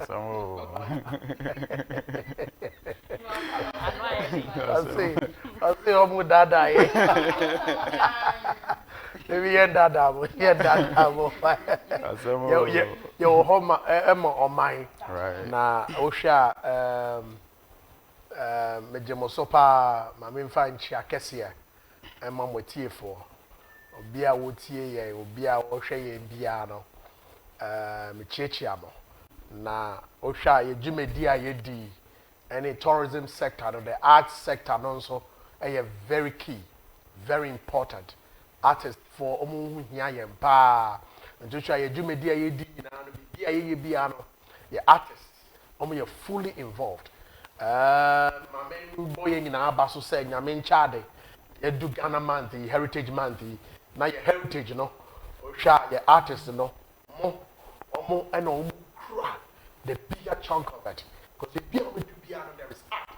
So I say omu dada ye. Maybe ye dada mo, ye dada mo. Yo homa ema omai. right. Na osha mejemo sopa ma memfa nchi akese ema motiefo. Obi a wotie ye, obi a wohwe ye bia no. Mechiechia mo. Na osha ye dwumedi a ye di any tourism sector no, the arts sector no so very key, very important. Artists for omu hia ye pa. Njoshua ye dwumedi a ye di na no bia ye bia no. Ye artists omu ye fully involved. My main boy nyina aba so say nyame nchade. Ye do Ghana month, heritage month. Na ye heritage no. Osha ye artists no. Omo and omo the bigger chunk of it. Because the bigger we do piano, there is art.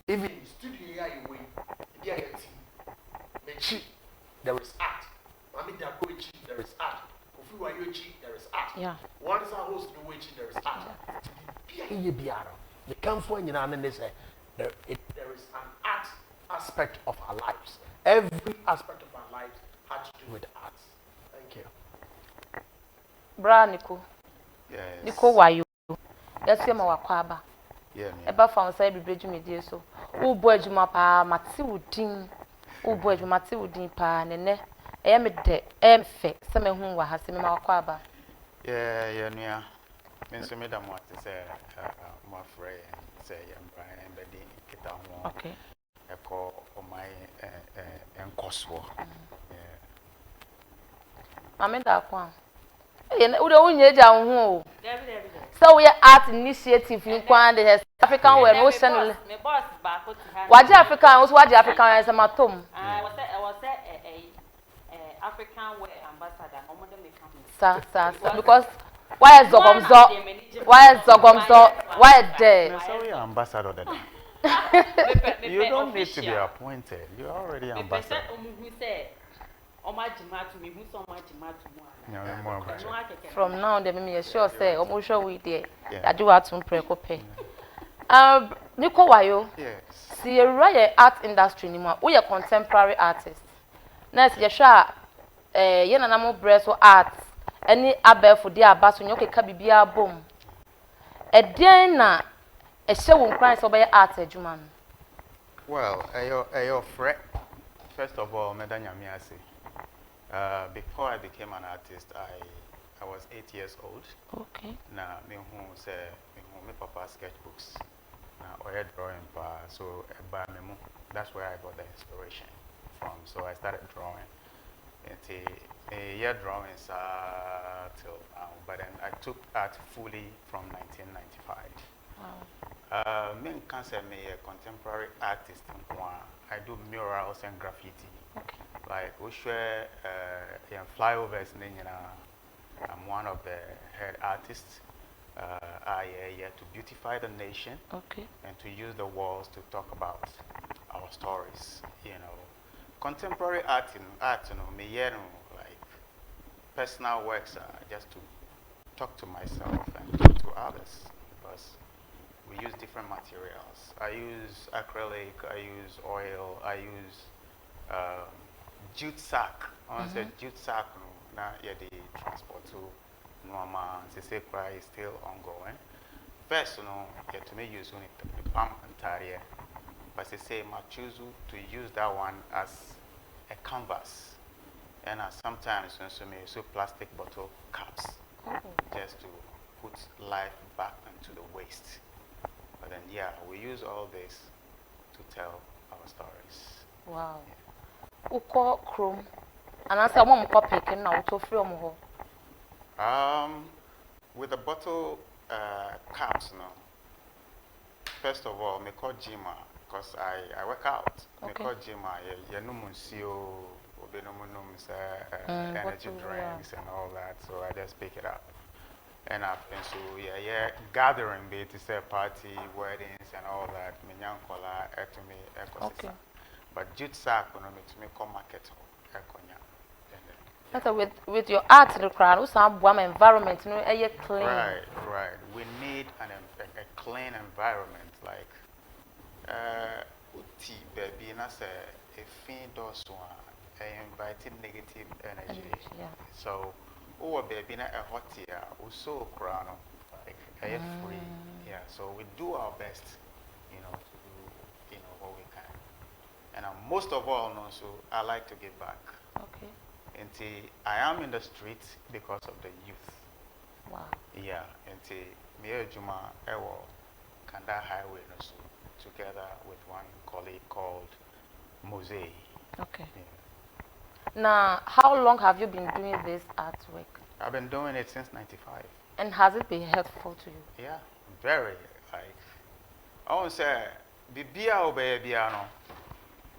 Even in the studio here, you win. There is art. Mami Dakoichi, there is art. Kofi Wayochi, there is art. Yeah. One is our host, there is art. The come for you and they say there is an art aspect of our lives. Every aspect of our lives had to do with arts. Thank you. Bra Nico. Yes. Nico Wayo. Yes, you are Kwaba. Yeah. Eba FawonsayeBiribi media so. Wo bo adwuma pa mate wodin. Wo bo adwuma mate wodin pa nene. Eya me de emfe se me hu wa ha se me ma Kwaba. Yeah, nua. Me so me da mo ate say mo afre say yamba embedi kita ho. Okay. Eko o mai enkoso. Yeah. Mame da kwa. We don't need to know. So we are art initiative in Kwande, African where no channel. What African was what African as a matum? I was African wear ambassador. Sir, because why is Zogomzo? Why is Zogomzo? Why there? Sorry, ambassador. You don't need to be appointed. You're already ambassador. From now, they may sure say, almost sure we there. I do art to pray. Nico Wayo, yes. See a riot art industry anymore. We are contemporary artists. Next, you shall Yanamo breast or art. Any abe for dear bass when you can be a boom. A dinner, a show in Christ obey art, a Juman. Well, your friend, first of all, Medanya Miasi. Before I became an artist, I was 8 years old. Okay. Now, me who say me papa sketchbooks. Now, I drawing pa. So, that's where I got the inspiration from. So I started drawing. A year drawing till now, but then I took art fully from 1995. Wow. Me can't me a contemporary artist. I do murals and graffiti. Okay. Like we share in flyovers. I'm one of the head artists. To beautify the nation. Okay. And to use the walls to talk about our stories. You know, contemporary art, me like personal works just to talk to myself and talk to others because we use different materials. I use acrylic, I use oil, I use jute sack. I say jute sack now the transport to normal is still ongoing. First, to me use the palm and tire, but they say I choose to use that one as a canvas, and sometimes when use plastic bottle caps, just to put life back into the waste. But then we use all this to tell our stories. Wow. Uko chrome, and I said, "Mom, copy can now to film ho." With the bottle caps, first of all, me call Jima because I work out. Okay. Me call Jima, energy drinks and all that. So I just pick it up. And so gathering be to say party, weddings and all that. Okay. But jute sack, me to me come market. That's with your art in the crowd, also environment, clean. Right. We need a clean environment, like uti baby na say a fin does one inviting negative energy. Yeah. So baby na a hot here, also crown like free. Yeah. So we do our best, to do what we can. And most of all, so I like to give back. Okay. And I am in the street because of the youth. Wow. Yeah. And me Juma Ewo Kanda Highway so together with one colleague called Mosaic. Okay. Yeah. Now, how long have you been doing this artwork? I've been doing it since '95. And has it been helpful to you? Yeah, very. Like I won't say, no,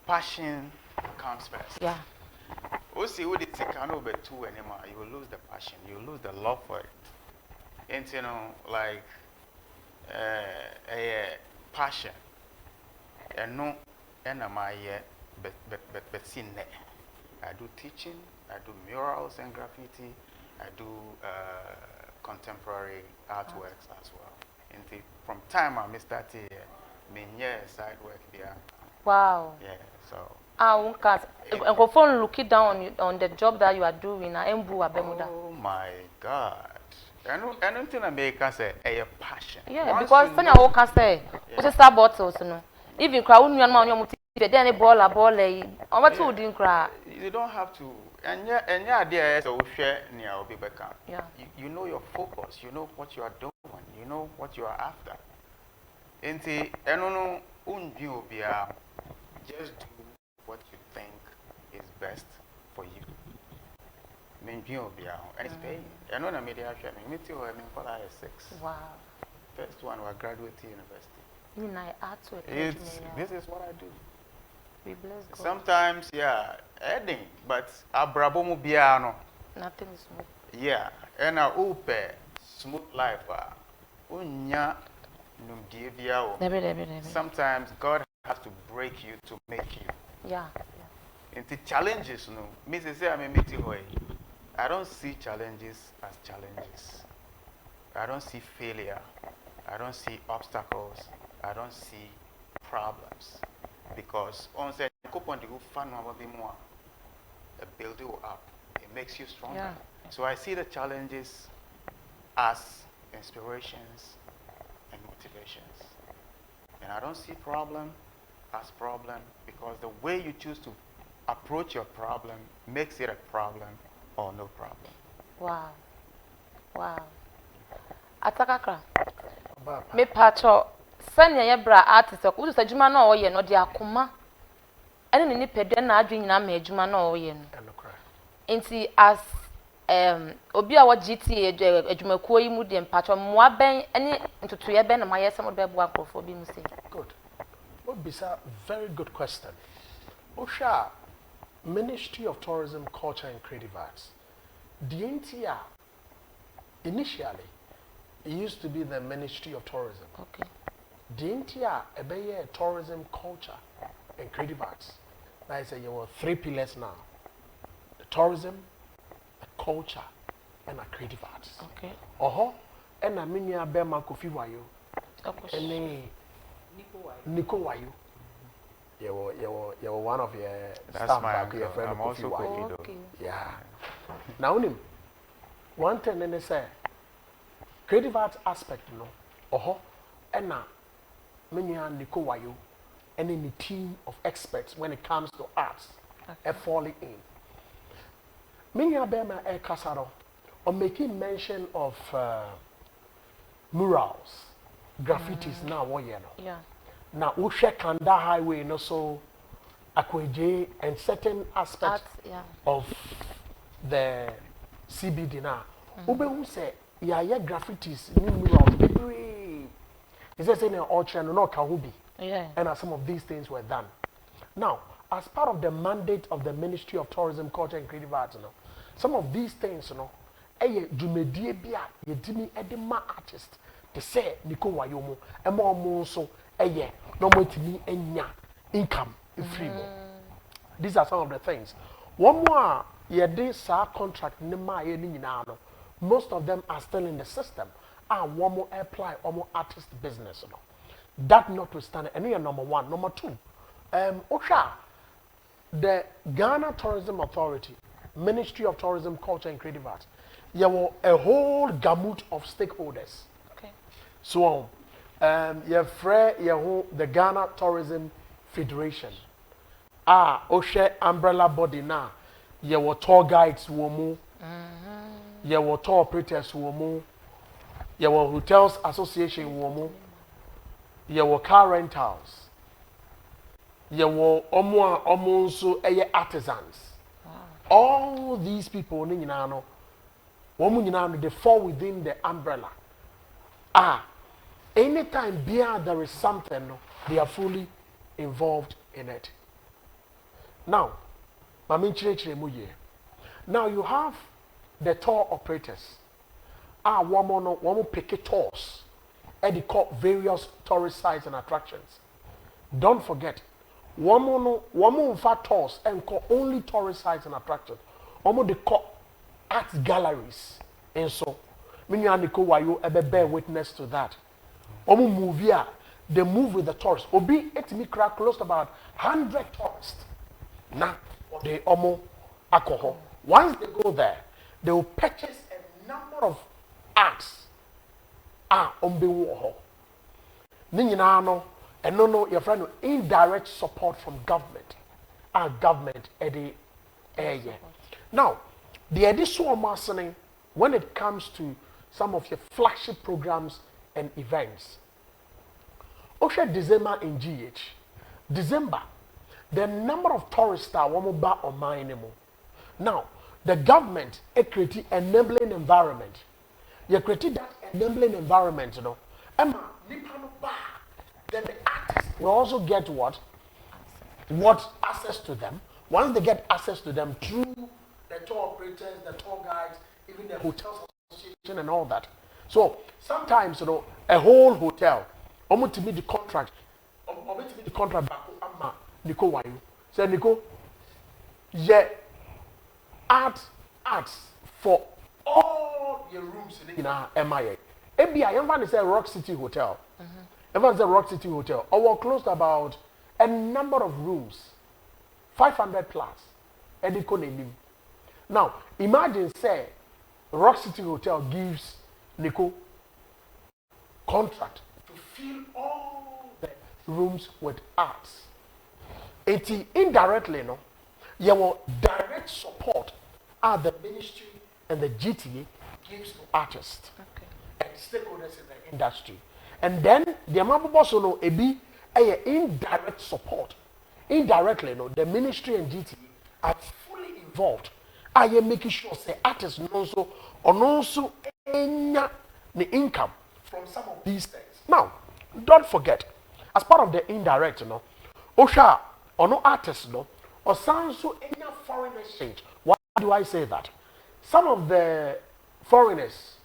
passion comes first. Yeah. Also, with the Tikano be too anymore, you will lose the passion, you will lose the love for it. And like a passion. And no, and my but seen that. I do teaching, I do murals and graffiti, I do contemporary artworks as well. And from time I started me side work there. Wow. Yeah, so. And go phone looking down on the job that you are doing. Oh my God. I don't think America say a passion. Yeah, Once because when you can say, what's the bottles, even crowd you man then a ball you don't have to and yeah idea is to share near Obibeka. Yeah. You know your focus, you know what you are doing, you know what you are after. Just do what you think is best for you. And it's paying. I know the media sharing. Me too, I mean, for I 6. Wow. First one was graduate university. This is what I do. We bless God. Sometimes, yeah, heading, but abrabomu biano. Nothing is smooth. Yeah, and a upe smooth life. Unya numdiebia. Sometimes God has to break you to make you. Yeah. And the challenges, I don't see challenges as challenges. I don't see failure. I don't see obstacles. I don't see problems. Because on the build you up. It makes you stronger. Yeah. So I see the challenges as inspirations and motivations. And I don't see problem as problem because the way you choose to approach your problem makes it a problem or no problem. Wow. Atakakra. Me pacho sanya ye bra artist ko wusa juma na o ye no de akoma ene ni pedwe na adwe nyina ma adwuma na o ye no enti as obi a wo GTA adwumakuo yi mu de mpacho moa ben ene ntutu ye ben na maye sem be bo akrofo bi mu sei. Good. Obisa, very good question. Osha, Ministry of Tourism, Culture and Creative Arts. The NTR, initially, it used to be the Ministry of Tourism. Okay. The NTR, a tourism, culture and creative arts. Now I say you have 3 pillars now. The tourism, the culture, and the creative arts. Okay. And I mean ya Bema Kofi Wayo. And Nico Wayo. You're one of your staff back here, friend. I'm also Kofi. Okay. Yeah. Now, one thing they say, creative arts aspect, and now, many are Nico Wayo, and in the team of experts when it comes to arts, are falling in. Many are Bema Air Casaro, or making mention of murals, graffitis now, Yeah. Now, we check Kanda Highway, so Akweje and certain aspects of the CBD now. Ube who say, yeah, graffitis, new murals, he says in an orchard, no Kahubi. Yeah. And some of these things were done. Now, as part of the mandate of the Ministry of Tourism, Culture and Creative Arts, some of these things, Jumedie Bia, Yedimi Edema artist, they say, Nico Wayomo, and more so, no more to me, and income, free. These are some of the things. One more yɛde saa contract ne maa yɛ ne nyinaa no most of them are still in the system wɔn mo apply wɔn artist business no that notwithstanding ɛno yɛ number 1. Number 2 wohwɛ the Ghana Tourism Authority Ministry of Tourism, Culture and Creative Arts yɛwɔ a whole gamut of stakeholders. Okay. So yɛfrɛ yɛho the Ghana Tourism Federation wohwɛ umbrella body na yɛwɔ tour guides wɔ mu yɛwɔ tour operators wɔ mu yɛwɔ hotels association wɔ mu yɛwɔ car rentals yɛwɔ ɔmo nso ɛyɛ artisans. All these people ne nyinaa no wɔn nyinaa no they fall within the umbrella. Anytime there is something no they are fully involved in it. Now maame nkyerɛkyerɛ mu yie. Now you have the tour operators wɔn pick tours ɛde kɔ various tourist sites and attractions. Don't forget wɔn nfa tours ɛnkɔ only tourist sites and attractions. Wɔn de kɔ art galleries nso. Me nua Nico Wayo bear witness to that. Wɔn move they move with the tourists. Obi etimi kra close to about 100 tourists. Na they wɔn akɔ hɔ. Once they go there, they will purchase a number of arts. Wɔn bɛ wɔ hɔ. Ne nyinaa no. And no, your friend, indirect support from government. Our government at the area. Now, the additional marketing when it comes to some of your flagship programs and events. Osha December in GH. December, the number of tourists are wamuba or mine. Now, the government created enabling environment. You created that enabling environment, you know. Emma, then the artists will also get what access to them. Once they get access to them through the tour operators, the tour guides, even the hotels association and all that. So sometimes a whole hotel, almost to meet the contract, back Nico Wayu. Say Nico, yeah, arts for all your rooms in our MIA. ABI, I'm say Rock City Hotel. Everyone's a Rock City Hotel. Or close to about a number of rooms, 500 plus. Now, imagine say Rock City Hotel gives Nico contract to fill all the rooms with arts. Indirectly, you will direct support at the ministry and the GTA gives to artists and stakeholders in the industry. And then the amount also no a indirect support. Indirectly, the ministry and GT are fully involved. I am making sure say artists also the income from some of these things. Now, don't forget, as part of the indirect, Osha or no artists or some any foreign exchange. Why do I say that? Some of the foreigners,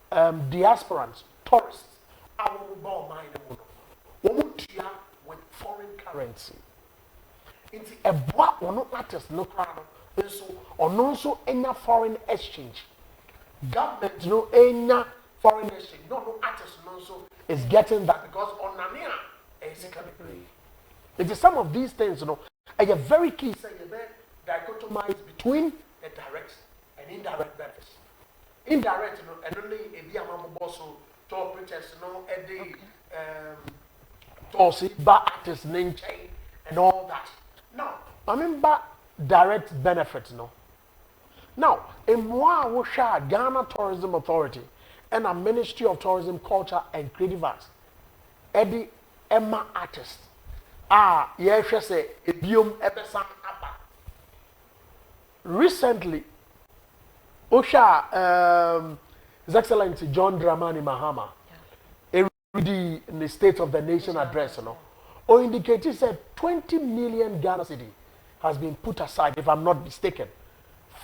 diasporans, tourists. With foreign currency. It's a black or no artist, no crowd, or no so any foreign exchange. Government no any foreign exchange, no artist no so is getting that because on Namia is it is some of these things, are very key say dichotomize between the direct and indirect benefits. Indirect, and only a Biamamoboso. Tour operators, artists, and all that. Now, I mean, direct benefits, Now, in Mwa Ghana Tourism Authority and a Ministry of Tourism, Culture and Creative Arts, Eddie Emma artist. Yes, say Ebium Ebesan Apa. Recently, His Excellency John Dramani Mahama, in the State of the Nation address, or indicated said 20 million Ghana cedi has been put aside, if I'm not mistaken,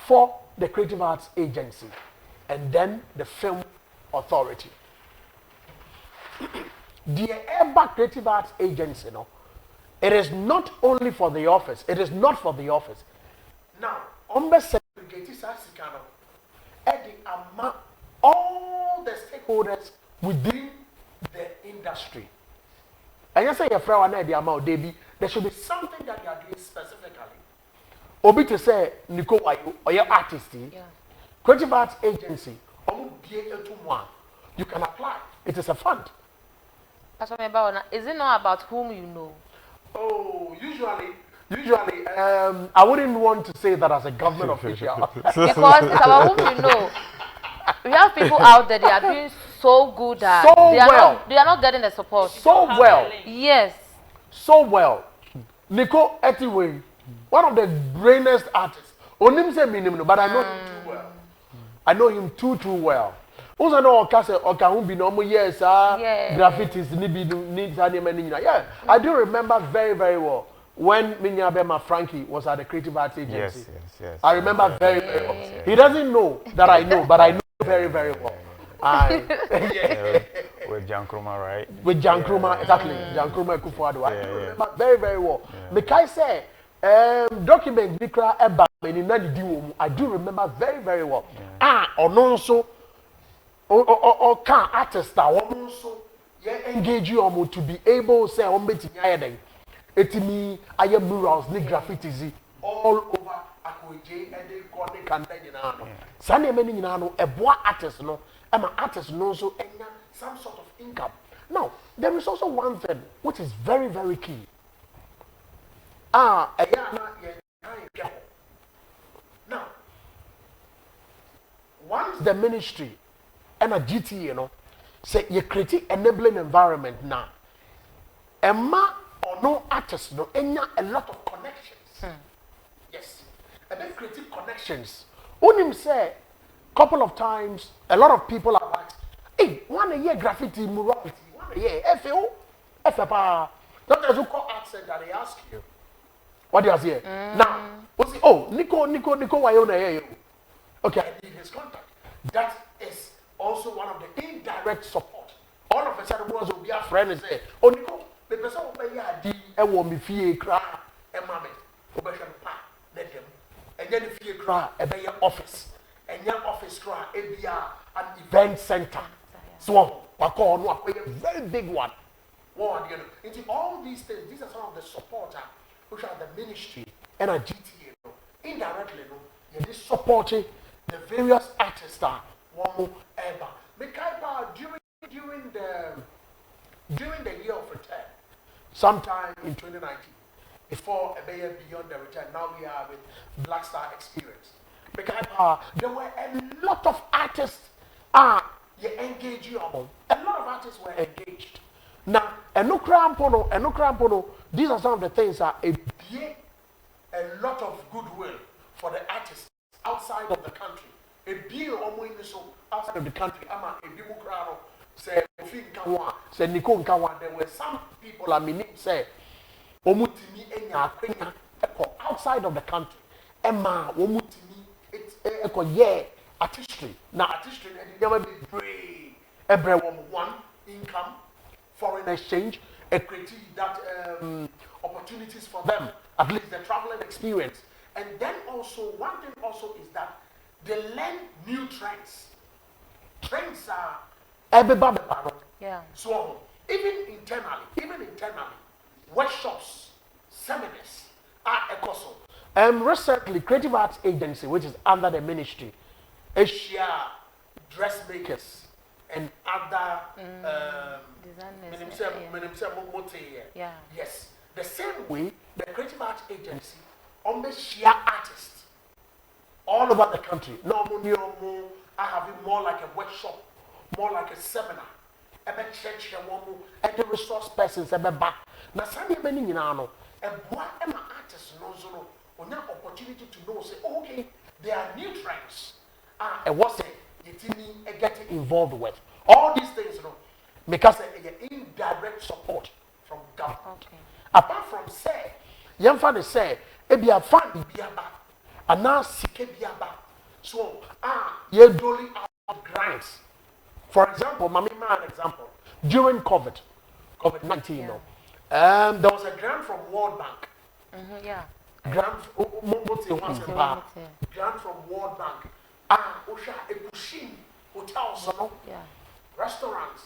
for the Creative Arts Agency and then the Film Authority. The EBA Creative Arts Agency, it is not only for the office, it is not for the office. Now, Ombe sika no Eddie ama all the stakeholders within the industry. And you say your friend Eddie ama Debbie, there should be something that you are doing specifically. Obi to say Nico or your artist, creative arts agency, you can apply. It is a fund. Is it not about whom you know? Oh, usually, I wouldn't want to say that as a government official. Because it's about whom you know. We have people out there, they are doing so good that they are not getting the support. So well. Yes. So well. Nico Etiwe, one of the greatest artists. Onim say minimum, but I know him too well. I know him too well. Also know Okahun be normal yes, graffitis yeah. I do remember very, very well when Minyabema Frankie was at the Creative Arts Agency. Yes. I remember very, very well. He doesn't know that I know, but I know very, very well. With Jan Kruma, right? With Jan Kruma, exactly. Jan Kruma Kufuado. I remember very, very well. Mekai say, document Nikra Eba I do remember very, very well. Also, or can artists that also engage you to be able to say etimi aye murals ni graffitis all over Akoje and they call the campaign no sane many nyina no eboa artists no ama artists no so enya some sort of income. Now there is also one thing which is very, very key. Now once the ministry and a GT, you know, say you create enabling environment now. Emma or no artists no enya a lot of connections. Yes. And then creative connections. Unim say couple of times a lot of people are like, hey, 1 year graffiti murality, 1 year FAO, FFA. Doctors who call art center, they ask you, what do you say? Now, what's it? Oh, Nico, why you here? Okay, I need his contact. That is also one of the indirect support. All of a sudden, will be a friend and say, oh, Nico, the person who may have a woman fee cry, a mammy, obession pa, let them, and then if you cry, a bay office, and your office cry, an event center. So, a very big one. Into all these things, these are some of the supporters which are the ministry and a GTA. Indirectly, they supporting the various artists that one ever. During the year of return, sometime in 2019, before a year beyond the return, now we are with Black Star Experience. Because there were a lot of artists you engage you on. A lot of artists were engaged. Now, these are some of the things that a lot of goodwill for the artists outside of the country. Outside of the country, there were some people I mean say outside of the country. Artistry. Now artistry never be brave. Everyone one income, foreign exchange, creative that opportunities for them, at least the traveling experience. And then also one thing also is that they learn new trends. Trends are everybody. Yeah. So even internally, workshops, seminars are a course. Recently, Creative Arts Agency, which is under the ministry, Asia dressmakers and other yes. The same way the Creative Arts Agency share artists all over the country. No, I have it more like a workshop, more like a seminar. And the resource persons back. Now, some many and what am artists no opportunity to know say okay, there are new trends. And what's it you getting involved with all these things, because indirect support from government. Okay. Apart from say, young father say, it be a fund biaba, and now seek biaba. So you're doling out grants. For example, an example during COVID-19, there was a grant from World Bank. Yeah. Grant from World Bank Osha Ebushim hotels, restaurants,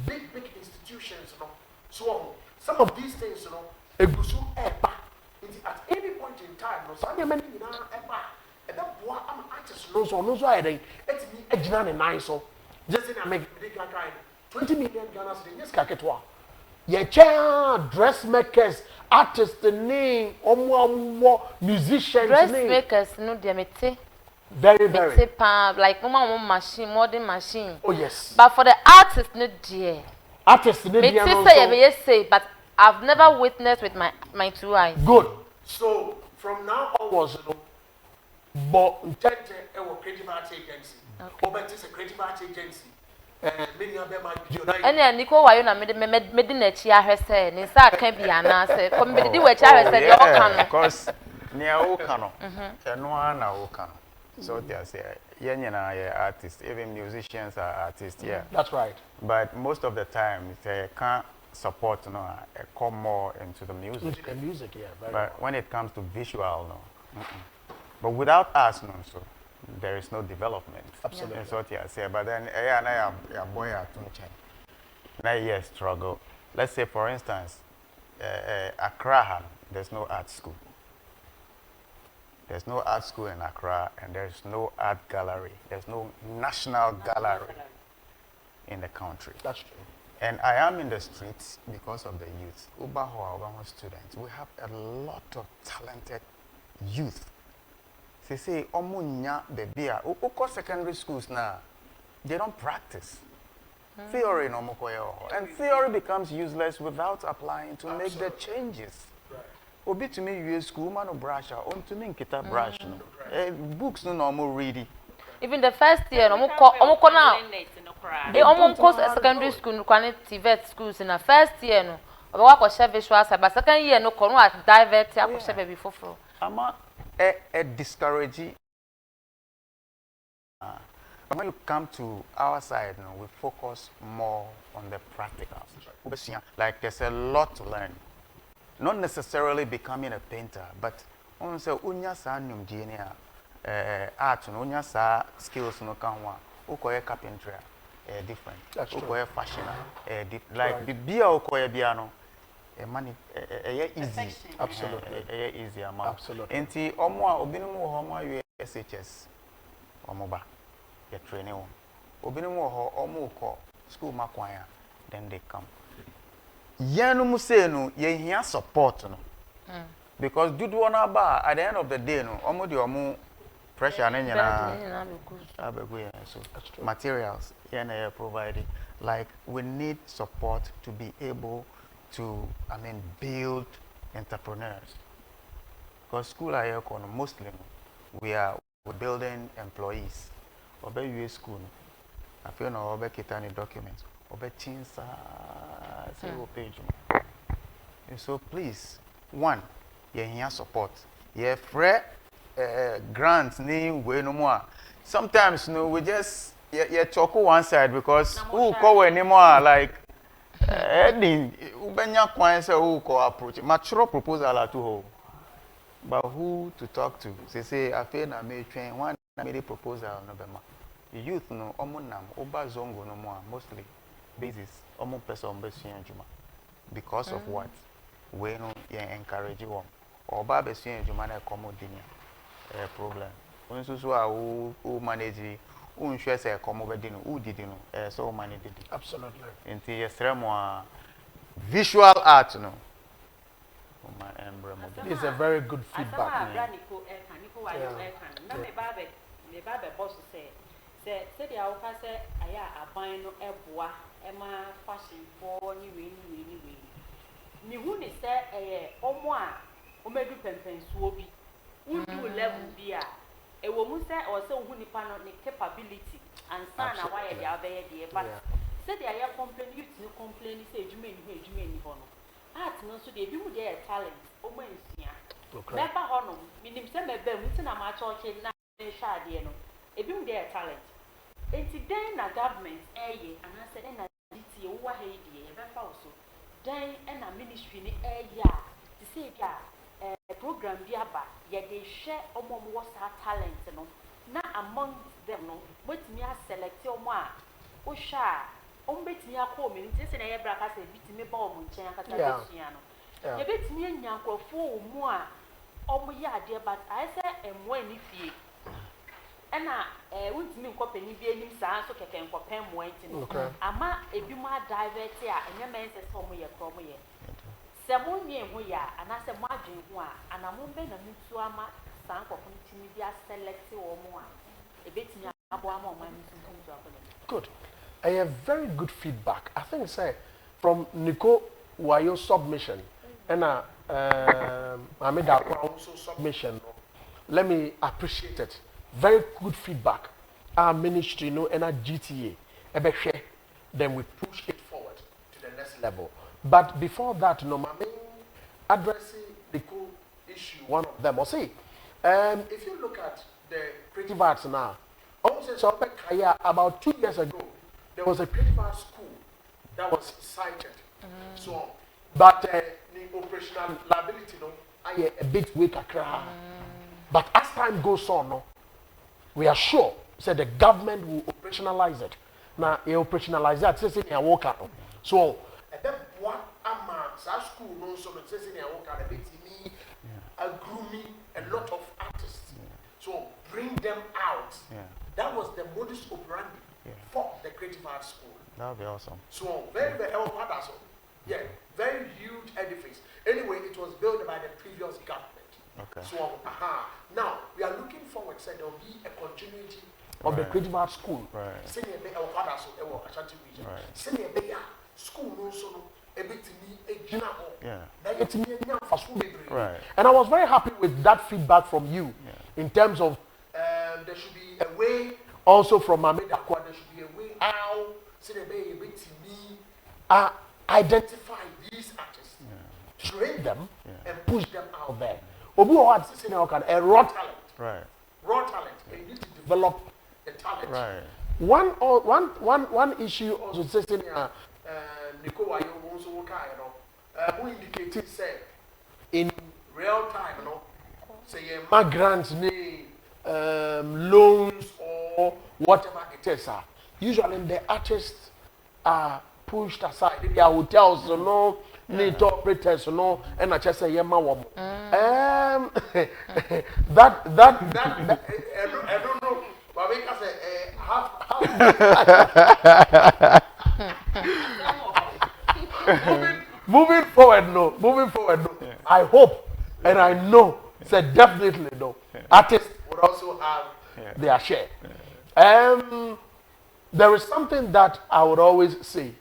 big institutions, So some of these things, Ebusu Eba. At any point in time, no, so many Eba. And that boy, I'm artist, no, so I think it's me, Ejina and nine, so just in a make 20 million Ghana cedis, yes, Kaketwa. Ye chair dressmakers, artists, the name, musicians, dressmakers, no, dear, very. Like machine, modern machine. Oh yes. But for the artist, no dear. Artists, no dear. Say, but I've never witnessed with my two eyes. Good. So from now onwards, but creative arts agency. But it's a creative arts agency. And then Nico, why you not made in a chair herself? Nisa can't be an answer. Come be the way chair herself. Because near Okano, and one Okano. So they say, yeah, artists, even musicians are artists, yeah. That's right. But most of the time, they can't support, come more into the music. Music, yeah. But when it comes to visual, no. But without us, no, so there is no development. Absolutely. That's what I say. But then, I am boy at now struggle. Let's say, for instance, Accra, there's no art school. There's no art school in Accra, and there's no art gallery. There's no national gallery in the country. That's true. And I am in the streets because of the youth. Ubaho students, we have a lot of talented youth. They say, Omunya bebia. Uko secondary schools now, they don't practice. Theory no mokoyo. And theory becomes useless without applying to make the changes. Obi to me use school man or brush on to me kita brush no. Books no normal reading. Even the first year, omo now. They almost course secondary school no quality vet schools in the first year no. Obi wa ko share visual but second year no kono at divert ya ko share baby foforo. Ama discouraging. When you come to our side, we focus more on the practicals. Like there's a lot to learn. Not necessarily becoming a painter, but on say unya sa num DNA art no unya sa skills no kan wa ukoye carpentry different ukoye fashion like bibia ukoye bia no money easy absolutely easy amount absolutely enti omo a obinum wo ho ma SHS omo ba ye training wo obinum wo ho omo ko school makwan ya then they come Yanu say no, ye hear support no. Because do one ba at the end of the day no, omo di omo pressure na nyana. So materials here na provided. Like we need support to be able to build entrepreneurs. Because school are here mostly we're building employees. Obe US school. I feel no obe kitani documents. Page. And so please, one, you hear support. You free grants name we no more. Sometimes we just you talk one side because who call anymore like heading ubenya kwan say who call approach. Mature proposal at all. But who to talk to? Say I feel na me train one made a proposal no be ma. Youth no omunam oba zongo no more mostly. Basis almost person because of what we no encourage you or baba juma na accommoding problem when so who manage who share say accommoding who did so manage it absolutely into yesterday visual art no it's a very good feedback Say the Alka say, Aya, a bino, a bois, Emma, fashion for any. Nihuni said, a moi, Omedu Pempen Swobi. Would you level beer? A woman said, or so Hunipano capability and son, a wire the other dear. But said the Aya complain, you to complain, say, you mean, Bono. Art no so they do their talent, Omensia. Never honor, meaning some of them, written a match or chain, Shadiano. A do their talent. It's then a government, and I said, and I did over Haiti, also. Then and a ministry, to say, a program, yet they share almost our talent, na among them no wetumi a select omo a wo hwa omo betumi akọ omo nti se na ye bra ka se bitumi ba omo nchen aka sa besua no ye betumi anya nkrofo omo a omo ye ade but I say emwo ani fie ena wontumi nkopani bi anim saa so keke nkopen mo enti no ama ebi mo divert a enye men se so omo ye kro omo ye se mo nwe ho ya ana se mo adwen ho a ana mo be na mutu ama saa nkofo ntimi bi a select omo a ebetumi abo ama omo ani so ntu akole. Good. I have very good feedback. I think say from Nico Wayo submission and Mohammed Akwa also submission. Let me appreciate it. Very good feedback. Our ministry, and our GTA, then we push it forward to the next level. But before that, my main addressing the cool issue, one of them, or say, if you look at the creative arts now, also about 2 years ago, there was a creative arts school that was cited. So, but the operational liability, I a bit weaker. But as time goes on, we are sure that the government will operationalize it. Now, you operationalize that, says in your work. So, what amounts our school knows so it says in your work, a bit me, a grooming, a lot of artists. So, bring them out. That was the modus operandi for the creative arts school. That would be awesome. So, very, very, yeah, very huge edifice. Anyway, it was built by the previous government. Okay. So, now we are looking forward. Say there will be a continuity of the creative arts school. Right. Senior Bay, our father, so Ashanti region. Senior Bay, school also a bit to me a general. Right. And I was very happy with that feedback from you in terms of there should be a way also from Mohammed Akwa. There should be a way how Senior Bay a bit to me identify these artists, train them, and push them out there. Obu had a raw talent. Right. Raw talent. And you need to develop the talent. Right. One issue also says in Nico Wayo also who indicated say in real time, say grants name loans or whatever it is. Usually the artists are pushed aside. Maybe our hotels, need operators, and I just say, yeah, my woman. That I don't know. But we can say, moving forward, no. Yeah. I hope and I know, definitely no. Artists would also have their share. There is something that I would always say.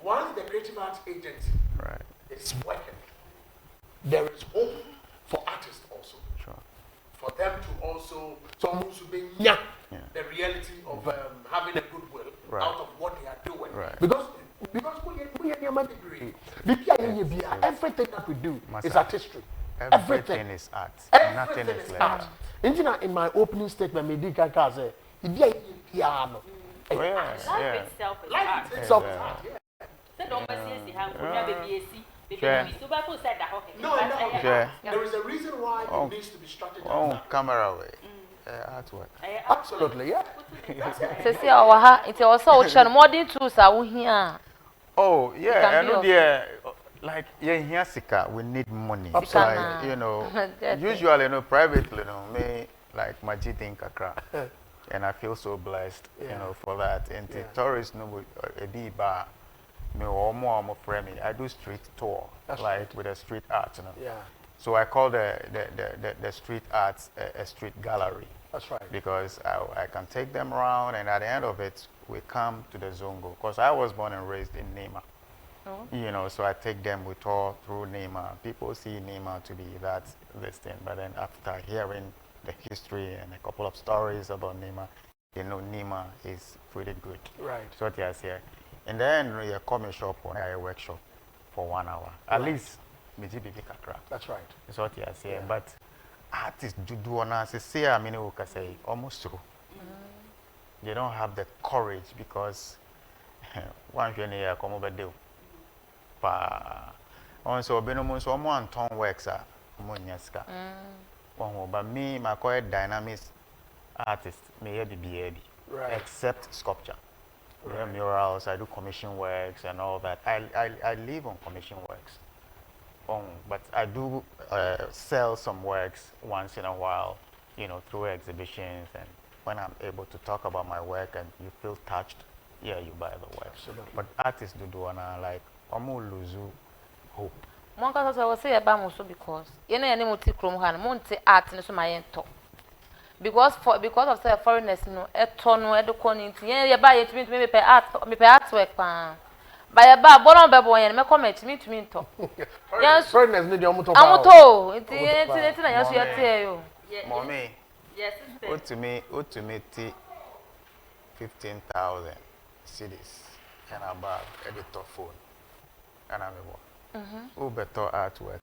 Once the creative arts agency is working, there is hope for artists also. Sure. For them to also, someone to be the reality of having a goodwill out of what they are doing. Right. Because we are degree. Everything that we do is artistry. Everything is art. Nothing is art. In my opening statement, Medika said, piano. Life itself is art. There is a reason why it needs to be structured. Camera way. Artwork. Absolutely, yeah. It's also modern tools are here. Oh, yeah, I know like here Sika, we need money. Like, usually, privately, me like Majid in Kakra. And I feel so blessed, for that. And the tourists know a bit bar. Me or more friend me. I do street tour, with a street art, So I call the street arts a street gallery. That's right. Because I can take them around, and at the end of it, we come to the Zongo. Because I was born and raised in Nema. Oh. So I take them, we tour through Nema. People see Nema to be this thing, but then after hearing the history and a couple of stories about Nema, Nema is pretty good. Right. So what I say. And then we come a shop or a workshop for 1 hour. At least, that's right. That's what I say. But artists do on us say, I mean, we can say almost true. They don't have the courage because one year come over there. Also, Benomo, so one ton works are Munyaska. But me, my core dynamics artist, me here be Right. except sculpture. Yeah, murals, I do commission works and all that. I live on commission works. But I do sell some works once in a while, through exhibitions, and when I'm able to talk about my work and you feel touched, yeah, you buy the work. Absolutely. But artists do like lose hope. Mon ka so say eba mo so because ye na ye ne mo ti krom ha no mo nti art ne so ma ye nto because of say foreigners no eto no e de ko ni nti ye ba ye tumi me pay artwork pa ba ye ba bo no be bo ye me comment tumi nto Yes, foreigners need your motor. amoto nti na ye so ye te yo Mommy, Yes, sister. to me 15,000 cities and above editor phone. And I'm who better artwork.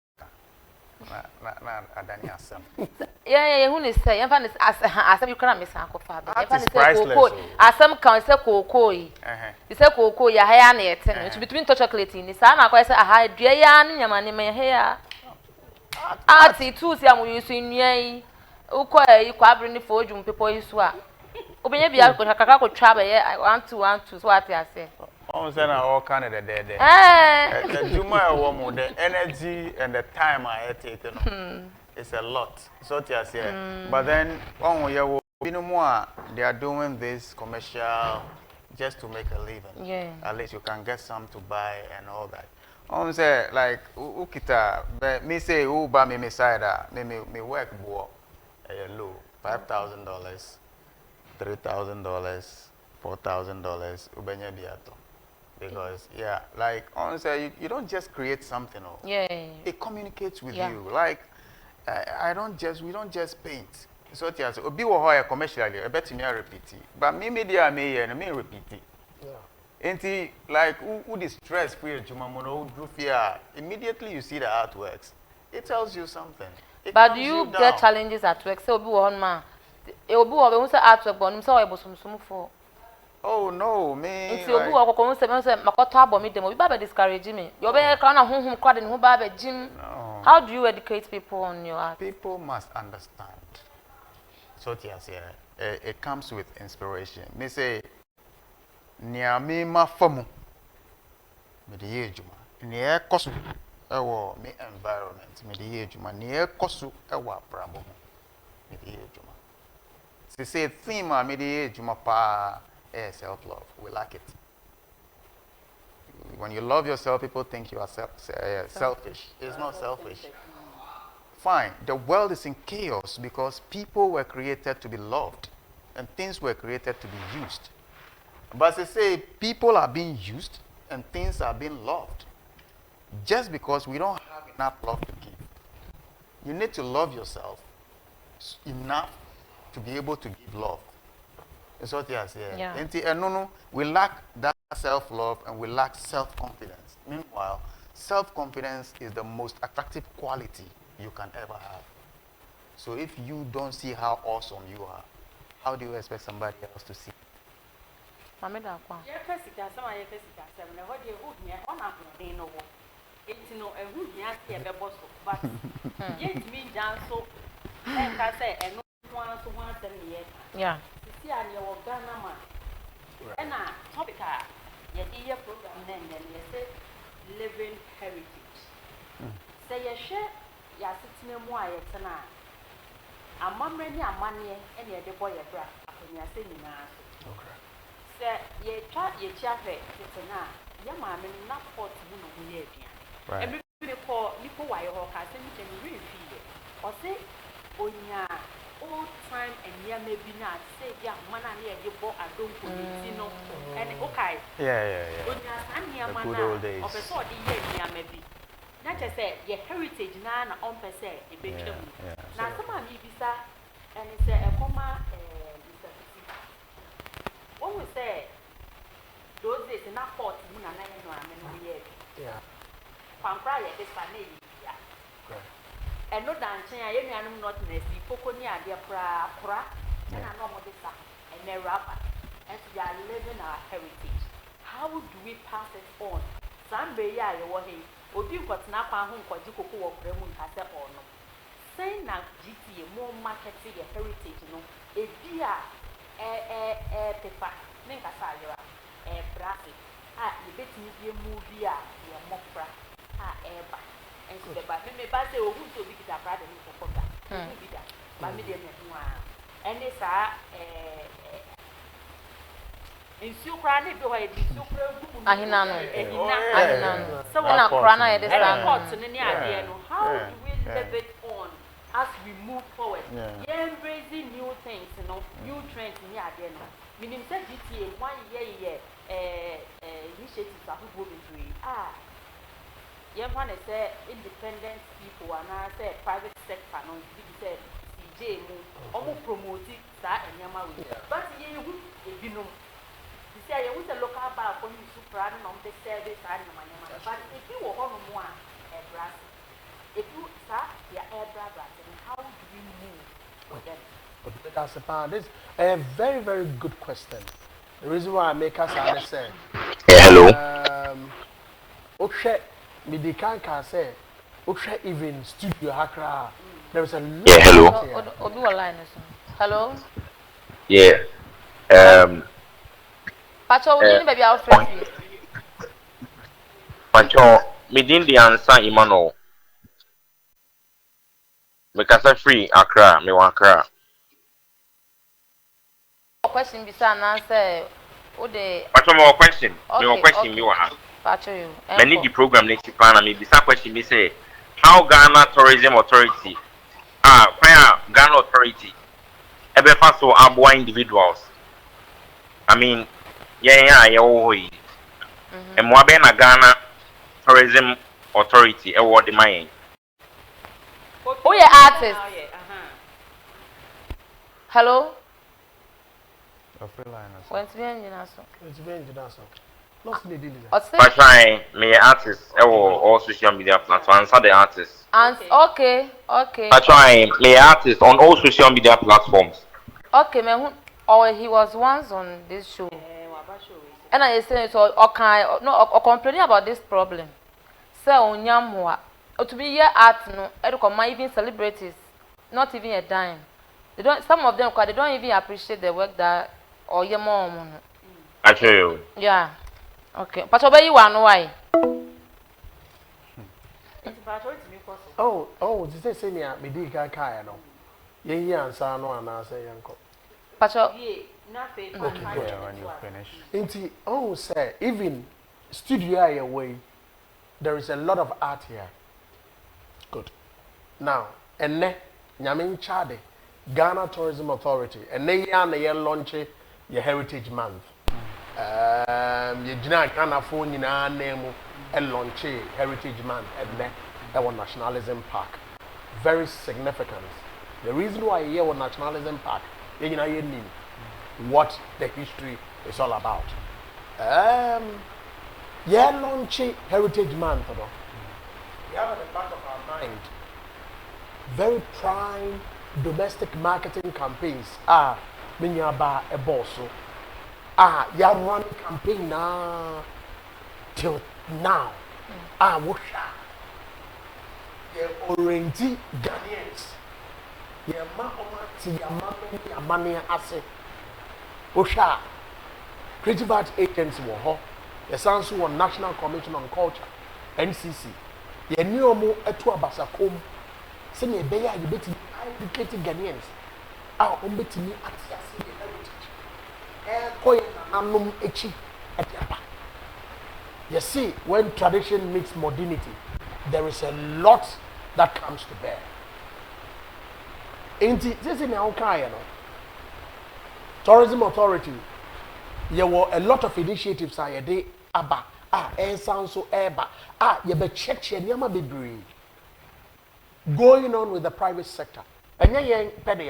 Na adani asem. yeah who ni say ye fa ni asem you can miss anko fa be ye fa ni say Priceless, koko oh. asem kan say koko yi you say koko ya ha ya na ye te no to between to chocolate ni sa na kwa say aha dua ya ni nyama ni me he ya art tools ya mo use nnua yi ukọ yi kwa abre ni fo odwum pepo yi so a obenye bia ko kakaka ko twa be ye 1 2 so ati ase I'm saying all kind of the Juma woman, the energy and the time I take, it's a lot. So but then they are doing this commercial just to make a living. Yeah. At least you can get some to buy and all that. I'm say like ukita, me say buy me side me work bo low $5,000, $3,000, $4,000 ubenya biato. Because like honestly, you don't just create something. It communicates with you. Like we don't just paint. So obi wo ho commercially, I bet me repeat it. But me media me repeat it. Yeah. Like who the stress free juma mono do fear immediately you see the artworks. It tells you something. But do you get challenges at work? Say obi wo hon ma. Obi wo be say artwork but no say oybosomsom for. Oh no, me. Nti obi wo kokon say makoto abomi dem obi ba be discourage me. You be cry na honhom kwade ne ho ba be jim. How do you educate people on your art? People must understand. So it comes with inspiration. Me say nia me ma famu me de yejuma. Ni e koso ewo me environment me de yejuma. Ni e koso ewo aprabo me de yejuma. Say theme me de yejuma pa self-love. We like it. When you love yourself, people think you are selfish. It's not selfish. Fine. The world is in chaos because people were created to be loved and things were created to be used. But they say people are being used and things are being loved just because we don't have enough love to give. You need to love yourself enough to be able to give love. It's what you say. Yeah. We lack that self-love and we lack self-confidence. Meanwhile, self-confidence is the most attractive quality you can ever have. So if you don't see how awesome you are, how do you expect somebody else to see? Mama da kwa. Ye pesika sama ye pesika sama na hodi hu hia ona den no wo. Enti no ehu hia se e bebo so but ye ntimi jan so e ka se eno one so one ten ye. Yeah. See and your Ghana man. And a topic ye dear program then you say living heritage. Say ye share ya sitting more yetana. A mammy a money and ye the boy a bra upon your singing. Okay. Say ye chat ye chafe yetana. Ya mammy not for to win a year. Right. Every call Nico Wire or Cassin and really feel or say, oh yeah. Old time and yeah maybe not say yeah man and you bought a don't know and okay when you are good old days of a sort the year maybe not just say your heritage na on per se a big now some of you visa and it's a comma what we say those days in that port moon and I know yeah Pampra this family and no dancing, I am not necessarily Poconia, dear Pra, and I know what this and a rapper, and we are living our heritage. How do we pass it on? Some bay, I were him, or do you got snap and home for Jiko or Bremun has a or no? saying na GTA more marketing your heritage no ebia paper nenka sa yera bracket you betimi be movie your mofra eba and so ba me ba say ohun to bi kita brother ni kokota bi da ba me dem ho and this nsuo kra na bi ho yedi nsuo kra gugu ahina no so na kra na yedi stand pot no ni ade no how do we live it on as we move forward embracing new things new trends ni ade no meaning say GTA 1 year initiatives are go be yeah one say independent people and I say private sector no be say CJ mu omo promote that enyama we but ye hu ebinom say you with a local bar for you super and on the service and but if you were on one brass if you start your air brass how do we move for them? But that's this a very, very good question. The reason why I make us understand. Hello. Okay, me can say, okay, even studio hacker. There is a lot. Yeah, hello. Obi wa line so. Hello. Yeah. Pacho, we need baby our friend. Pacho, me din the answer Imano. Me kasa free Accra, me wan Accra. Question bisa na answer. O de Pacho, me question. Me wan question okay. me wa ha. Pacho you. Me need the program next plan and me bisa question me say how Ghana Tourism Authority where Ghana Authority ebe fa so aboa individuals. I mean, yeah, oh, and Mwabe na Ghana Tourism Authority, what the mine. Who your artist? Hello? When's the engine also? It's very interesting. Not needed. By trying, me artists, all social media platforms, answer the artists. Okay. By trying, me artists on all social media platforms. Okay, man. Or he was once on this show. And I say so okay no complaining about this problem. Say onyamwa. To be here art no even celebrities not even a dime. They don't some of them they don't even appreciate the work that or your mom. I tell you. Yeah. Okay. But obey you one why? This say me di kai no. Ye answer no ana say yanko. Pacho. Okay, when you finish. Say even studio away, there is a lot of art here. Good. Now, and ne Nyamin Chade, Ghana Tourism Authority, and they launch your Heritage Month. You Ghana phone in our name and launch Heritage Month and ne our Nationalism Park. Very significant. The reason why here on Nationalism Park, you know, what the history is all about. Launching Heritage Month, we have at the back of our mind very prime domestic marketing campaigns. Minyaba eboso. Ya run campaign na till now. Wosha. Orienti Ghanaians. Ya money ase. Osha, Creative Arts Agency were ho. The Sansu won National Commission on Culture, NCC. The new mo etu abasakom. Send a beya you beti educated Ghanaians. Beti ni atiasi the heritage. Koye anum echi etiapa. You see, when tradition meets modernity, there is a lot that comes to bear. Ain't this in our no? Tourism Authority, there were a lot of initiatives I did aba sound so eba you be check nyama bebre going on with the private sector. And yen pede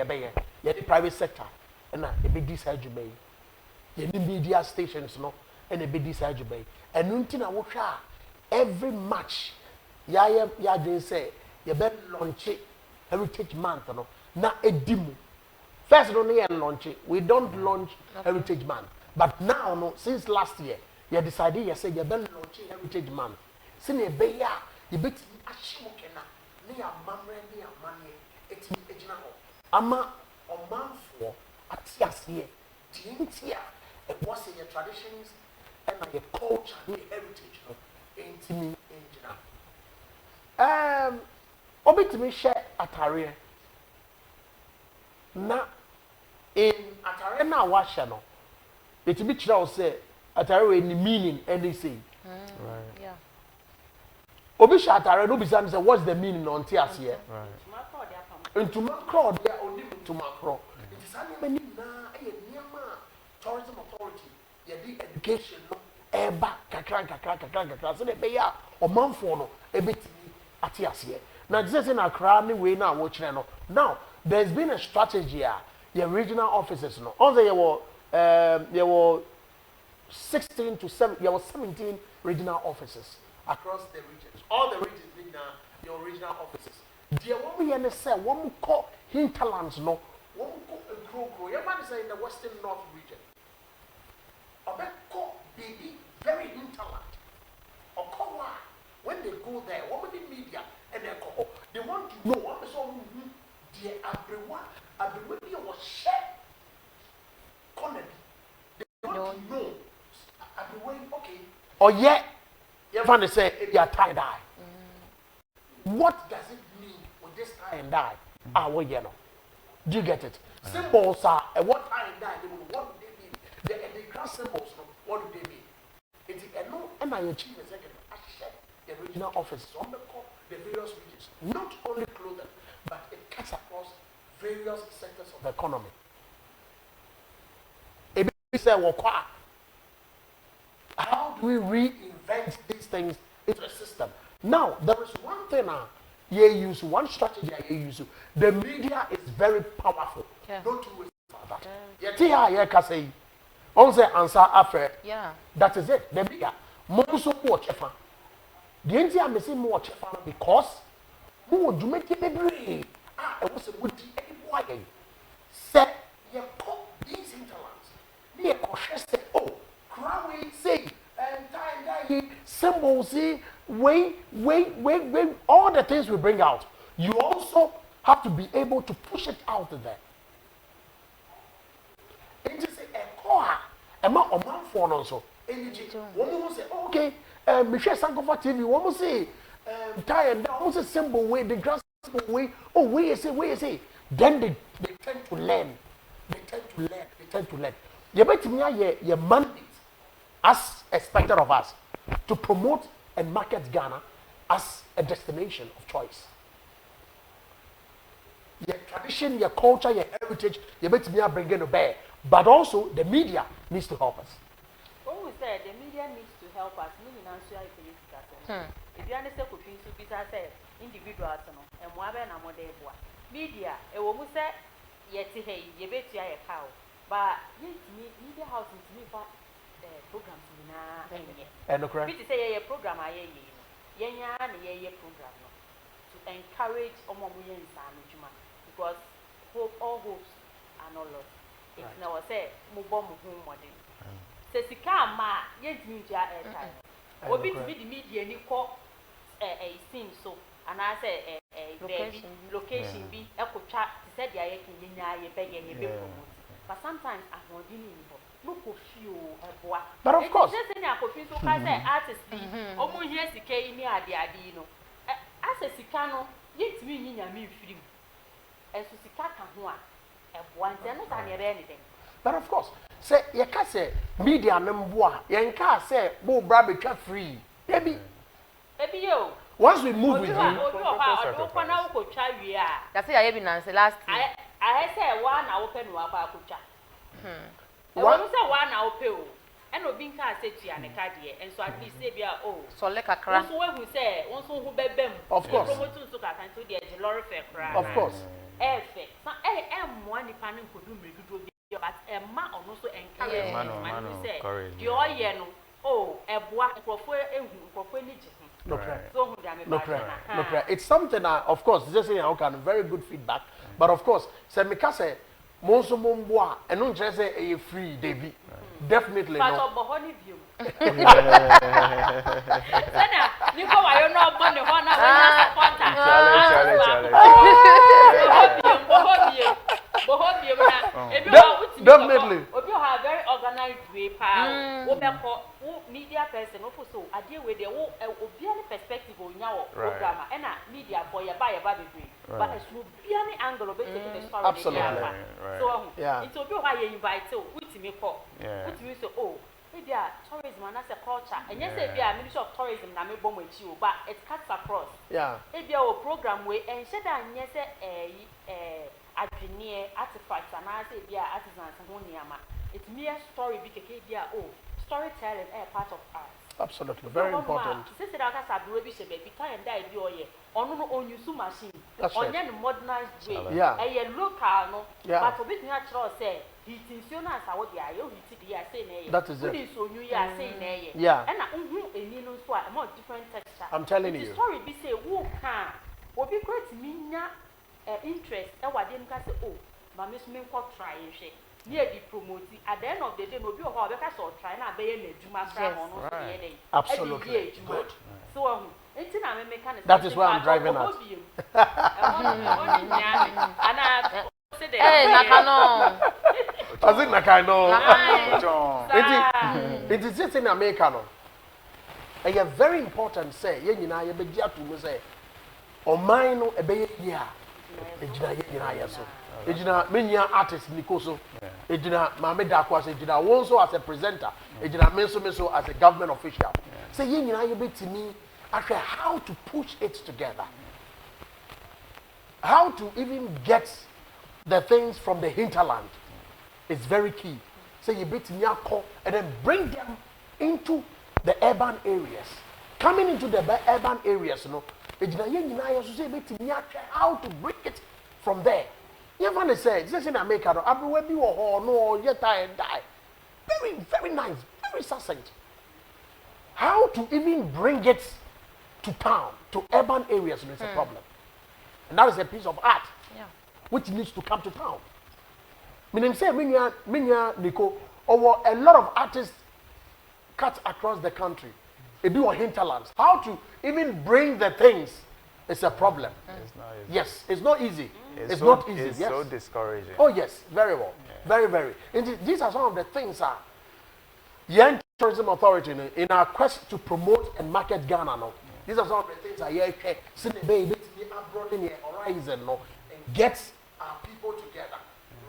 ye the private sector and e be this adwuma ye ni media stations no and e be this adwuma and nti na wo hwa every match ya dwen say ye be launch Heritage Month no na edimu. First, we don't launch Heritage Month. But now, no, since last year, you decided you say you better launch Heritage Month. Since you be ya, you bet ashimokena, near mamre, near money, ama ɔmanfoɔ ate aseɛ deɛ nti a ɛwɔ sɛ yɛ traditions ɛna yɛ culture ne yɛ heritage no ɛntimi ɛngyina obetumi hyɛ atareɛ na atareɛ no a wahyɛ no ɛtumi kyerɛ wo sɛ atareɛ wɔ any meaning any say Yeah. obi hyɛ atareɛ no obisa no sɛ what's the meaning ɔnte aseɛ ntoma korɔ deɛ ɔnim ntoma korɔ nti saa nneɛma no nyinaa ɛyɛ nneɛma a tourism authority yɛde education no ɛba kakra sɛdeɛ ɛbɛyɛ a ɔmanfoɔ no ɛbɛtumi ate aseɛ na gye sɛ na akra ne wei no a wɔkyerɛ no now there's been a strategy a yɛ regional offices no ɔn sɛ yɛwɔ 16 to 17 regional offices across the regions all the regions need na your regional offices deɛ wɔn yɛ ne sɛ wɔn kɔ hinterlands no wɔn kɔ nkurokuro yɛn ma ne sɛ in the western north region ɔbɛkɔ baabi very hinterland ɔkɔ hɔ a when they go there wɔn de media ɛna ɛkɔ hɔ they want to know wɔn bɛ sɛ wɔn hu deɛ aberewa bi a wɔhyɛ kɔnɛ bi they want to know aberewa yi okay ɔyɛ yɛfa ne sɛ ebi a tie dye what does it mean with this tie and dye wɔyɛ no do you get it symbols are what tie and dye they will what do they mean the grass symbols no what do they mean nti ɛno ɛna yɛ chief executive ahyɛ the regional offices wɔn bɛ kɔ the various regions not only clothing but it cuts across various sectors of the economy ebi sɛ wɔkɔ a how do we reinvent these things into a system now there is one thing use one strategy use the media is very powerful don't you waste about that yɛte ha yɛka sɛ yi ɔn sɛ ansa afɛ that is it the media mo nso mo wɔ kyɛfa deɛ nti a mesi mo wɔ kyɛfa no because mo wɔ dwumadie bebree a ɛwɔ sɛ mo di ɛde boa yɛn sɛ yɛkɔ these hinterlands ne yɛkɔhwɛ sɛ oh kura wei sei tie symbols way all the things we bring out you also have to be able to push it out there and just say a ɛma ɔmanfoɔ no nso ɛnigye wɔn mo say okay mehwɛ sankofa tv wɔn mo say tie and wɔn mo say symbol way the grass symbol way oh wey say then they tend to learn yɛbɛtumi ayɛ yɛ mandate as expected of us to promote and market Ghana as a destination of choice. Your tradition, your culture, your heritage, you better be bringing to bear. But also, the media needs to help us. When we say the media needs to help us, meaning answer if you understand what you say, individuals and Waben and Modebua. Media, a woman said, yet, hey, you bet you a cow. But media house is me programs and okay. We say a program program to encourage because all hopes are not lost. It's now say mobile home model. Says the car ma yet airtime. Or be the media ni call a scene so and I say a location be a coach said the I can beg but sometimes I want but of course, artists, almost yes, the K in the as a Sicano, yet me free. As to Sicaka, one, anything. But of course, say, you can say, media membois, you can say, Bo Brabby free. Maybe you. Once we move with you, that's it. I have been last. I say one open Wabakucha. One say and no being cast and a cardiac, and so at least say, oh, so like a crack. So when we say, one so who bed them, of course, of course, one depending could do me good, but a man also encourage man say, your yen, oh, a boy, no, it's something, of course, just saying, okay, very good feedback, but of course, Semikase. Most of them and don't just say a free David. Definitely no. Challenge. Definitely. Obi have very organized way pa. Wo be ko media person no so ade we dey wo obi any perspective onya wo program and media boy ya ba bebre. But as obi any angle obi take the story. Absolutely. So yeah. It's obi who you invite o utimi ko. Utimi so oh maybe tourism and as a culture and yes maybe a ministry of tourism na me bom echi o but it cuts across. Yeah. Maybe our program we and said that yes adwene artifacts and I say bia artisans ho niama it mere story bi keke bia oh storytelling part of art. Absolutely, very important. Since that aka saburo bi shebe bi time die bi oye onu no onyusu machine onye no modernized way local no but obi tin akira say hitinsuo na asa wo dia ye hiti dia say na ye that is it so onyu ya say na ye and na unhu eni no so a more different texture. I'm telling you, the story be say wo kan obi great minya interest e wade nka say oh mama so me nko try hwe near the promote at the end of the day no be o ho be ka so try na be ye na adwuma fra no no so ye dey absolutely good. So that is why I'm driving at. Hey, Nakano. I think Nakano. It is just in America. No, and you're very important. Say, you know, you be just to say, or mine no, a be here. So, ejina menya artist nikoso ejina mame dakwase ejina wonso as a presenter ejina menso as a government official say ye nyina ye betimi actually how to push it together, how to even get the things from the hinterland is very key. Say ye betimi akọ and then bring them into the urban areas, coming into the urban areas, you know, ejina ye nyina ye so say betimi actually how to bring it from there. You ever say, just in America, everywhere be or no, yet die and die. Very, very nice, very succinct. How to even bring it to town, to urban areas is a problem. And that is a piece of art which needs to come to town. Meaning, say, Minya, Nico, over a lot of artists cut across the country. It be on hinterlands. How to even bring the things is a problem. It's not easy. Yes, it's not easy. It's so, not easy. It's so discouraging. Oh yes, very well. Very, very. And these are some of the things that Young Tourism Authority in our quest to promote and market Ghana now. These are some of the things that yeah, see the baby abroad in the horizon now and get our people together,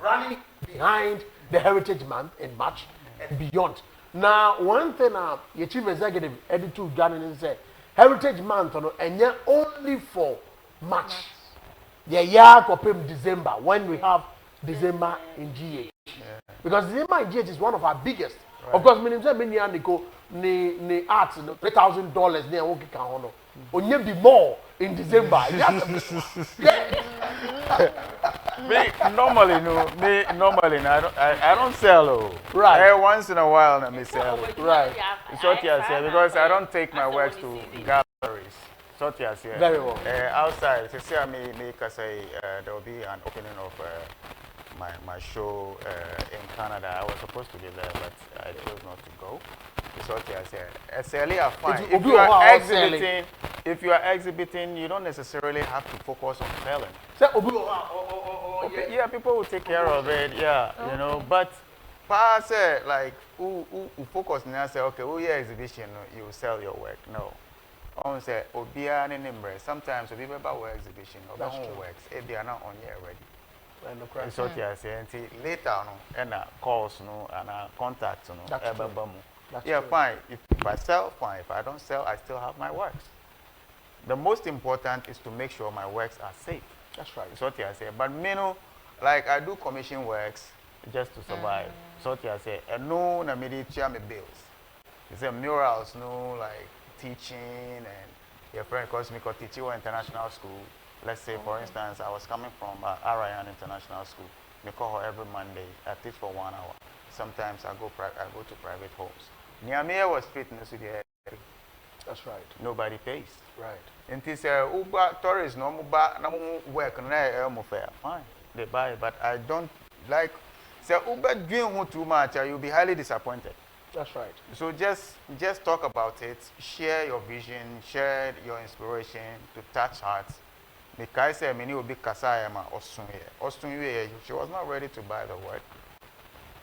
rally behind the Heritage Month in March and beyond. Now, one thing your chief executive editor Ghana said, Heritage Month and yet only for March. The year of December when we have December in GH. Because December in GH is one of our biggest. Of course, many ni arts $3,000 near Woki Kahono. Only be more in December. Normally, I don't sell. Oh. Right. Once in a while, I may sell. Right. It's what you say because I don't take my works to galleries. Very well. Outside, I may say there will be an opening of my show in Canada. I was supposed to be there, but I chose not to go. It's what I said. SLE are fine. If you are exhibiting, you don't necessarily have to focus on selling. Yeah, people will take care of it. Yeah, you know. But say like who focus now say okay, your exhibition, you will sell your work. No. On say obia nembre. Sometimes we buy our exhibition or our works. They are not on here already. So I say later and calls and contacts yeah, fine. If I sell, fine. If I don't sell, I still have my works. The most important is to make sure my works are safe. That's right. So I say, but like I do commission works just to survive. So I say, and no, na me bills. It's a murals, no like teaching and your friend calls me because teaching international school. Let's say, for instance, I was coming from Arayan International School. I call her every Monday. I teach for 1 hour. Sometimes I go to private homes. Near me was fitness with the. That's right. Nobody pays. Right. And this Uber tourists no work fair. Fine, they buy it, but I don't like. Say Uber doing too much, you'll be highly disappointed. That's right. So just talk about it, share your vision, share your inspiration to touch hearts. Because I mean, will be Kasayama or Osun. She was not ready to buy the work.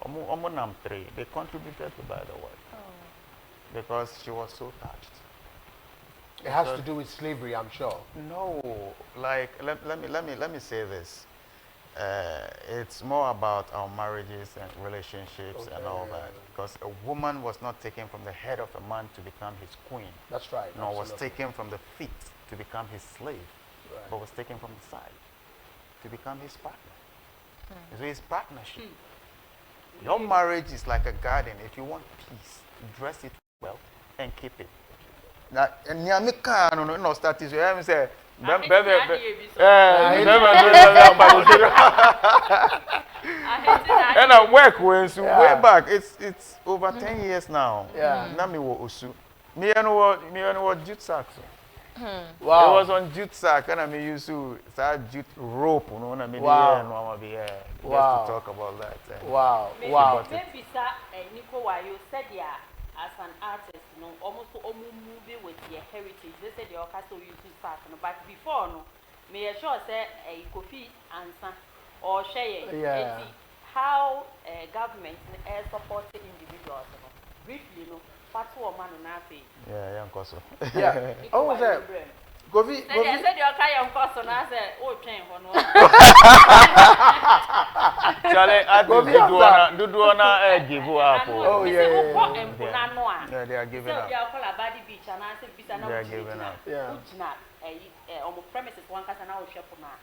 Omonam 3, they contributed to buy the work because she was so touched. It has to do with slavery, I'm sure. No, like let me say this. It's more about our marriages and relationships and all that. Because a woman was not taken from the head of a man to become his queen. That's right. Nor was taken from the feet to become his slave. Right. But was taken from the side to become his partner. So it's partnership. Your marriage is like a garden. If you want peace, dress it well and keep it. Now, Nyamika, no, start this. I say, and I work with way back. It's over 10 years now. Yeah. Nami wo osu. Me and what jute sack. Wow. It was on jute sack, and I mean used to start jute rope. You know, I mean Wow. just Wow. to talk about that. Wow. Wow. Maybe sir, Nico, while you said as an artist, almost movie with your heritage. They said your castle used to start, but before may I sure say a coffee answer or share how government supporting individuals. Briefly, what's woman and nothing. Yeah, young cousin. Yeah. Oh, was that? Govi. I said your kind of person. I said, oh, train for no. Charlie, I do give up. Oh, yeah. Yeah, they are giving up. They are called a body beach, and I said, They are giving up. Yeah. On premises, one cast and I will shop on that.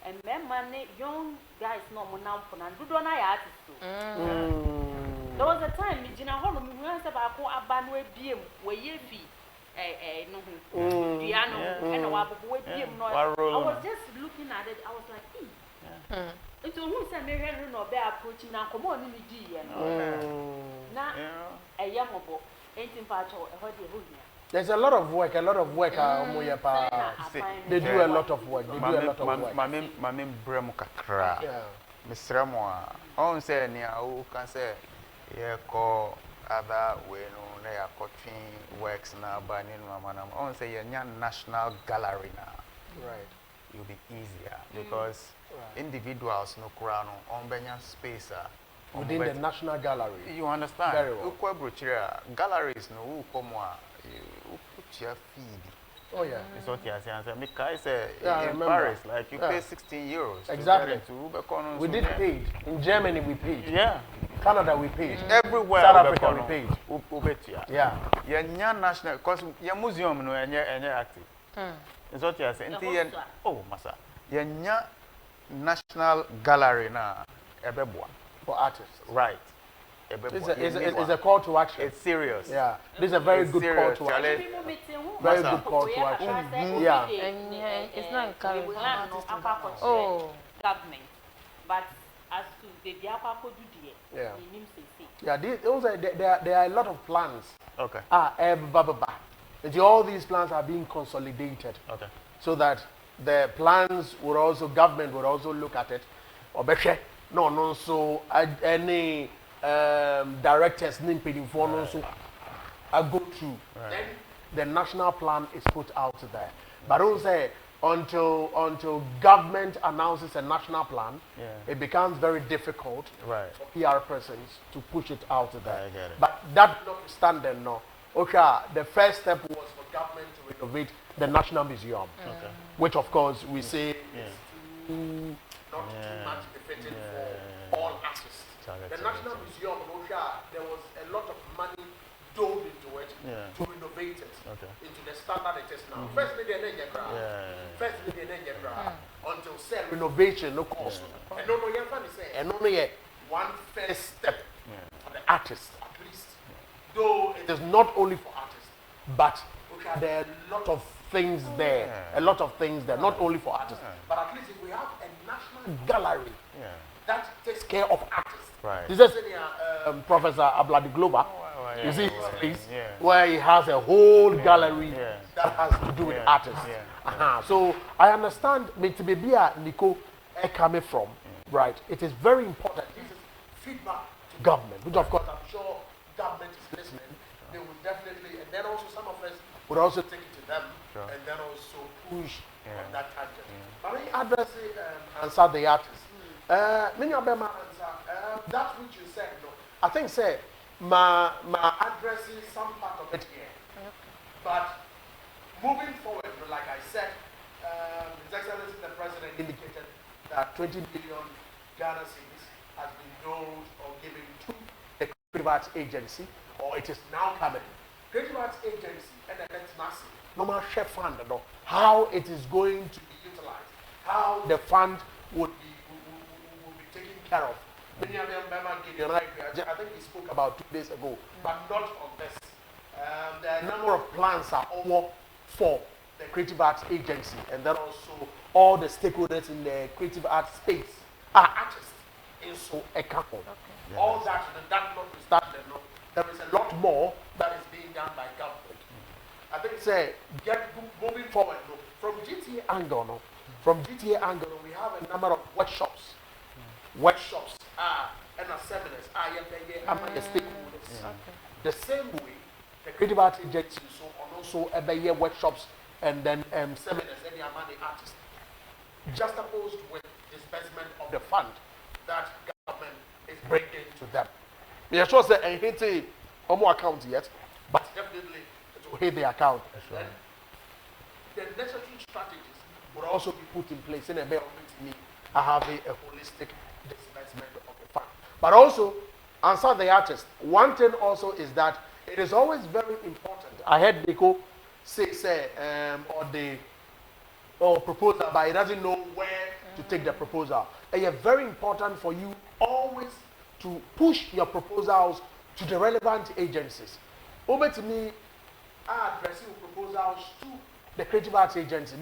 And men, money, young guys, no more now for none. Do not I artist too. There was a time, Gina Hollow, we went about a bandway beam where ye fee. Piano and a wabble beam. I was just looking at it, I was like, it's almost a million or bear approaching now. Come on, in the now a young boy, 18 parts or a holiday. There's a lot of work, They do a lot of work. Mamim Bremukakra. Mr. Moa. On say, who can say, yeah, call other way, no, they are cutting works now, but in Mamanam. On say, yeah, national gallery now. Right. You'll be easier because individuals no crown on Benyan space. Within the National Gallery. You understand? Very well. Galleries no who come you put your feed. Oh yeah. It's what you say. Mika say in remember. Paris, like you pay 16 euros. Exactly. To We did paid. In Germany we paid. Yeah. Canada we paid. Everywhere. South Africa we paid. Yeah. Yeah, national because your museum no any active. It's what you say. Oh, masa. Yeah, national gallery na ebeboa. For artists. Right. It's a call to action. It's serious. Yeah. This is a very good call to action. Very good call to action. Yeah. It's not encouraging. Oh. Government. But as to the yeah. Yeah, there are a lot of plans. Okay. All these plans are being consolidated. Okay. So that the plans would also, government would also look at it. No, so any directors so I go through. Then the national plan is put out there. But don't say until government announces a national plan, it becomes very difficult for PR persons to push it out there. I get it. But that notwithstanding, the first step was for government to renovate the National Museum, which of course we say is not too much befitting for all artists. The National Museum, there was a lot of money dove into it to renovate it into the standard it is now. Firstly, they didn't get until said renovation no cost. And no, you can say, and only one first step for the artist at least. Though it is not only for artists, but there are a lot of things there. A lot of things there, not only for artists, but at least if we have a national gallery that takes care of artists. Right. This is Professor Abladi Glover. You see his place where he has a whole gallery that has to do with artists. So I understand Metibebia Nico coming from, right? It is very important. This is feedback to government, which of course I'm sure government is listening. They will definitely, and then also some of us would also take it to them and then also push on that tangent. But I address answer the artist. Many of them answer that which you said. No, I think say my addressing some part of it here. But moving forward, like I said, His Excellency the President indicated that 20 billion Ghana cedis has been doned or given to the Creative Arts Agency, or it is now coming. Creative Arts Agency and the next massive normal chef fund, how it is going to be utilized, how the fund would be taken care of. Many of them remember Gideon, I think he spoke about 2 days ago, but not on this. The number of plans are over for the Creative Arts Agency, and then also all the stakeholders in the creative arts space are artists in so account. Okay. All that notwithstanding, there is a lot more that is being done by government. I think say moving forward from GTA angle, we have a number of workshops, and seminars among the stakeholders. The same way, the Creative Arts Agency also year workshops and then seminars and the among the artists, just opposed with disbursement of the fund that government is bringing to them. We are sure say I hate it on more account yet, but definitely it will hit the account. Then the necessary strategies would also be put in place in a way of me having a holistic disbursement of the fund. But also, answer the artist. One thing also is that it is always very important. I heard Nico say proposal, but he doesn't know where to take the proposal. And it's very important for you always to push your proposals to the relevant agencies. Over to me, addressing proposals to the Creative Arts Agency.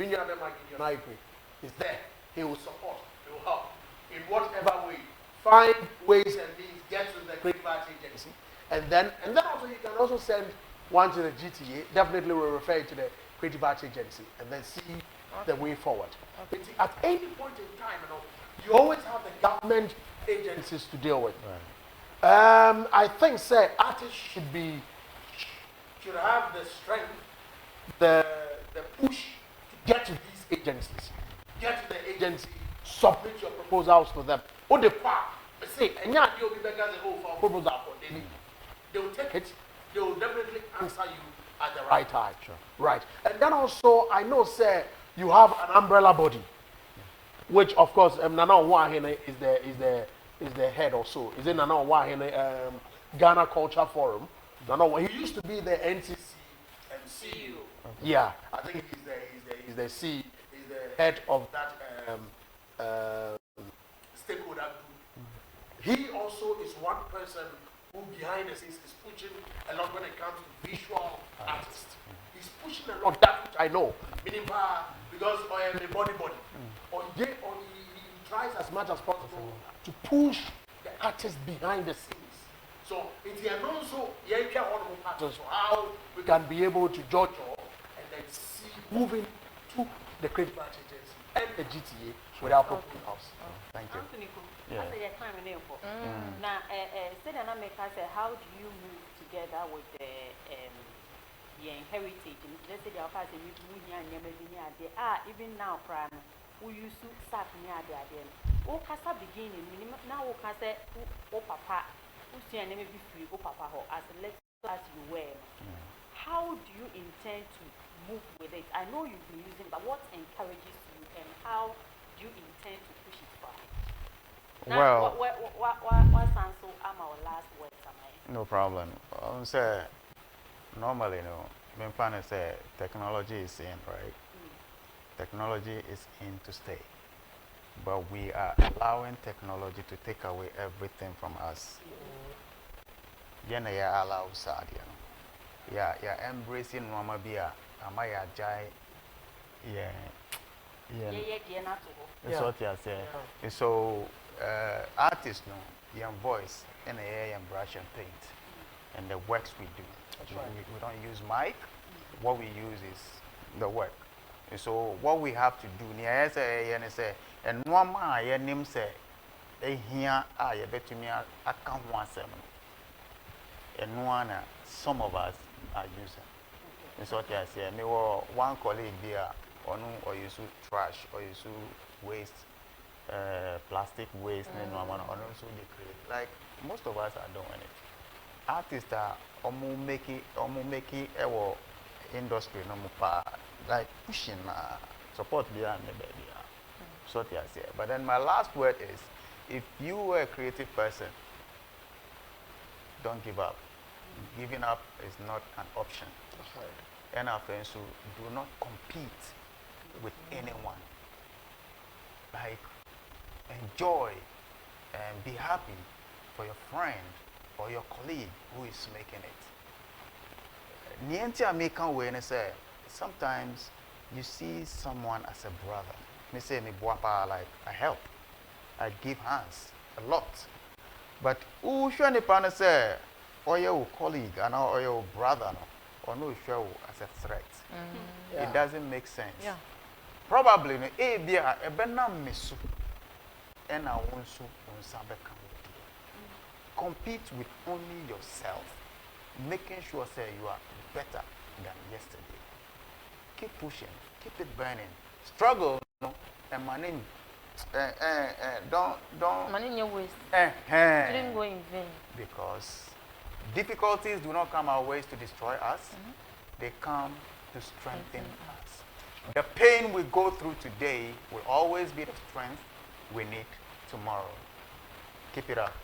Is there. He will support. He will help in whatever way. Find ways and means. Get to the Creative Arts Agency, and then also you can also send one to the GTA. Definitely, will refer it to the Creative Arts Agency, and then see the way forward. Okay. At any point in time, you always have the government agencies to deal with. Right. I think, say, artists should have the strength, the push to get to these agencies. Get to the agency, submit your proposals to them. Or the part, say, and you'll be better than for proposal for daily. They will take it. They will definitely answer you at the right time. Sure. Right. And then also, I know, say, you have an umbrella body, which of course, Nana Wahine is the head or so. Is it Nana Wahine Ghana Culture Forum? Nana, he used to be the NCC and CEO. Yeah, I think he's the head of that stakeholder group. He also is one person who behind the scenes is pushing a lot when it comes to visual artists. He's pushing a lot, that which I know. Meaning because the body. Or he tries as much as possible to push the artists behind the scenes. So it's also how we can be able to judge and then see moving to the Creative Arts Agency and the GTA without proposals. Thank you. Yeah. Now, how do you move together with the heritage? Let's say even now, we used to start near the Casa beginning, now we can say, oh, papa, who's your name be free, oh, papa, as little as you were. How do you intend to move with it? I know you've been using, but what encourages you and how do you intend to push it forward? Now, what answer am our last words? No problem. Say normally, my plan is say technology is in, right? Technology is in to stay, but we are allowing technology to take away everything from us. Yeah, allow sad, yeah, embracing Mama Bia, Amaya Jai, yeah. That's what you say. So, artists, young voice, and air and brush and paint, and the works we do. We don't use mic. What we use is the work. So what we have to do, and one man, name say, here I bet me I can't want some. And some of us are using. That's what I say. Me one colleague here, or use trash, or use waste, plastic waste, and also they create. Like most of us are doing it. Artists are almost making industry no more like pushing support behind the baby. So yes, yeah. But then my last word is, if you were a creative person, don't give up. Giving up is not an option. And our friends who do not compete with anyone. Like, enjoy and be happy for your friend or your colleague who is making it. Niente American way and say sometimes you see someone as a brother. Me say me buapa, like I help, I give hands a lot. But who should any partner say, or your colleague and or your brother no, or no show as a threat? It doesn't make sense. Yeah. Probably no e bia e bena mesu and I want to compete with only yourself, making sure say you are better than yesterday. Keep pushing, keep it burning. Struggle, no, and money. Don't. Money in your waist. Didn't go in vain. Because difficulties do not come our ways to destroy us. They come to strengthen us. The pain we go through today will always be the strength we need tomorrow. Keep it up.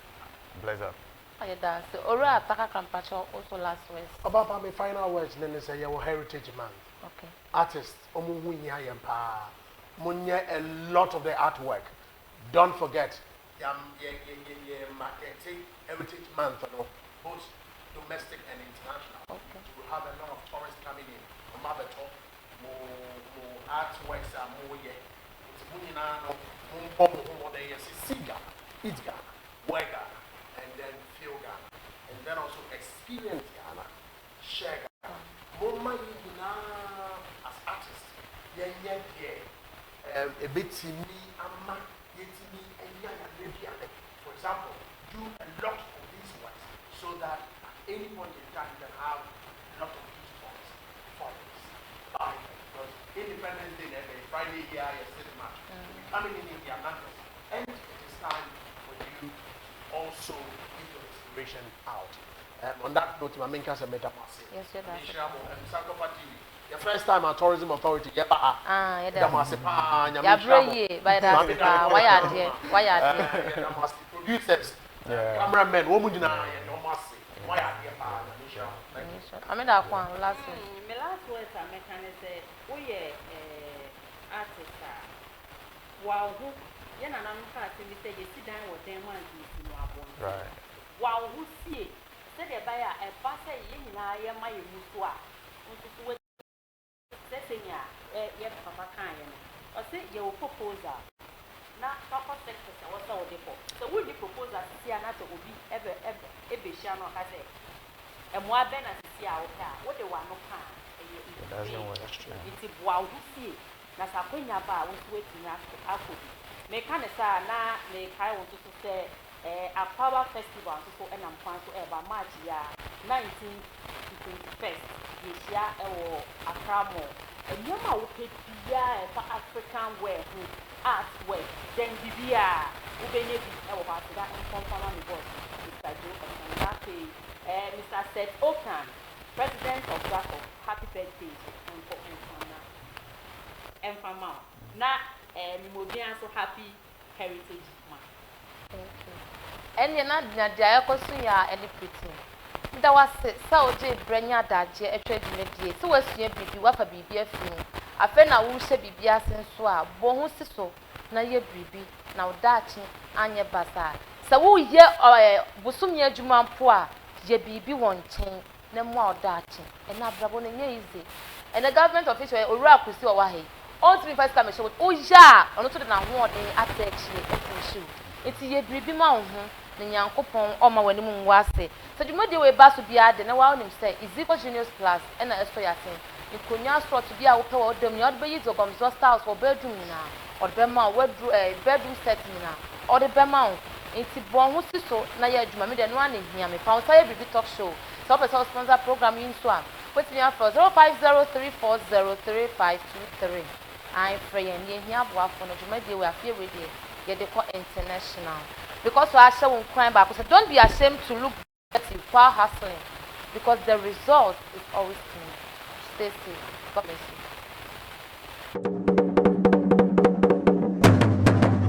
Bless up. Oh, yeah, that's so. Ora Ataka Kampacho also last words. About my final words, then they say your Heritage Month. Okay. Artists, Munya a lot of the artwork. Don't forget, Heritage Month, both domestic and international. Okay. We have a lot of tourists coming in. More artworks are more yet. It's Ghana, work Ghana, and then feel Ghana, and then also experience Ghana, share Ghana. Moma as artists, a bit me, ama, yetimi, and for example, do a lot of these works so that at any point in time you can have a lot of these works for this. Because Independence Day, every Friday here, you're sitting much. Coming in India, and it is time for you also give your inspiration out. On that note, my main case is Metamasi. Yes, you're right. The first time our tourism authority, yeah, producers, cameramen, women, I mean that one last week. My last words are mechanism. We artists. Wow, who? You know, I'm starting to say you sit down with them and you know. Right. Wow, who see? Say the buyer a passer in my musua. Yes, Papa Kayan. Or say your proposal. Not proper sectors or so depot. So, would you propose that Sianata will be ever Shano has it? And more than as see our car, what the one of car. It's wow, you see. Nasaponia bar was waiting after Alphabet. Mechanica now make I want to say a power festival to and I'm going to ever March year 1921st. This year or a cramo. And you know, we pay for African wear, art wear, then Bibia, who benefit our that and company boss, Mr. Joe, and Mr. Seth Okan, President of Jacob. Happy birthday and from now. Now, we'll be so happy Heritage Month. Thank you. And you're not the Kosuya and the pretty. That was so J. Brenya Daje, a trade in so was your baby, what a baby of you. A friend I will say Bibia Sensua, Bon so, na ye baby, now Dachi, and your bazaar. So, we ye or Busumia Juman poor, ye baby one chain, no more Dachi, and not Brabon easy. And the government official, or rock with your way. All to me first time, oh, yeah, or not to the now one day at the shoe. It's ye baby mountain. The young coupon or my wedding was say. So you made your way back to be added, and while him say, is equal genius class, and I saw your thing. You could now start to be out of them, your babies or comes just house or bedroom now, or Bema, bedroom setting now, or the Bema. It's a born who so, Naya Jumami, and one in here, me FawonsayeBiribi talk show. Top a sponsor program in Swam. Put me up for 0503403523. I'm free and here boa for no jumadi we afie we dey get the international because so I show crime back so don't be ashamed to look dirty while hustling because the result is always clean. Stay safe. God bless you.